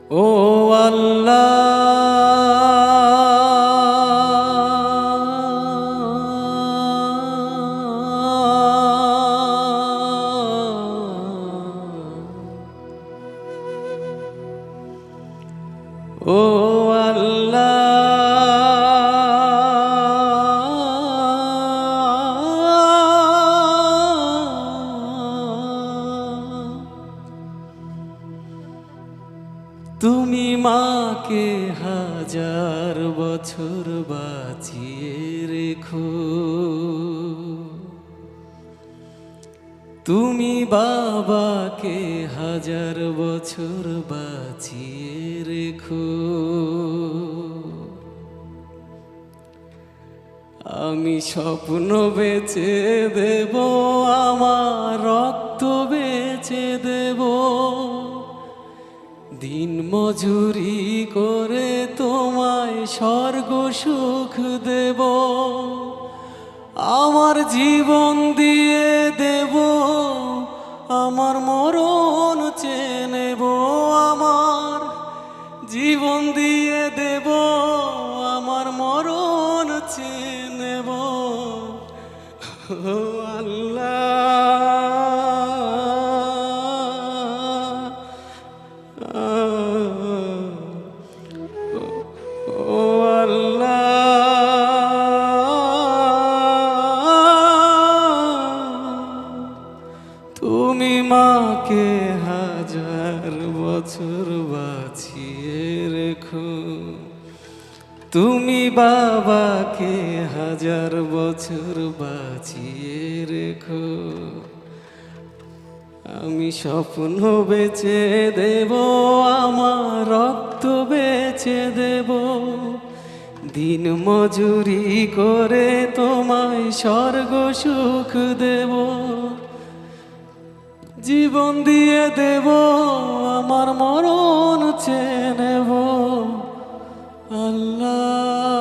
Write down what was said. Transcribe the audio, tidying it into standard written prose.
ও আল্লাহ, ও আল্লাহ, তুমি মাকে হাজার বছর বাঁচিয়ে রেখো, তুমি বাবাকে হাজার বছর বাঁচিয়ে রেখো। আমি স্বপ্ন বেচে দেব, আমার রক্ত বেচে দেব, দিন মজুরি করে তোমায় স্বর্গ সুখ দেব। আমার জীবন দিয়ে দেব, আমার মরণ চেয়ে নেব, আমার জীবন দিয়ে দেব, আমার মরণ চেয়ে নেব। ও আল্লাহ, ও আল্লাহ, তুমি মাকে হাজার বছর বাঁচিয়ে রেখো, তুমি বাবাকে হাজার বছর বাঁচিয়ে রেখো। আমি স্বপ্ন বেচে দেব, আমার রক্ত বেচে দেব, দিন মজুরি করে তোমায় স্বর্গ সুখ দেব। জীবন দিয়ে দেব, আমার মরণ চেয়ে নেব। আল্লাহ,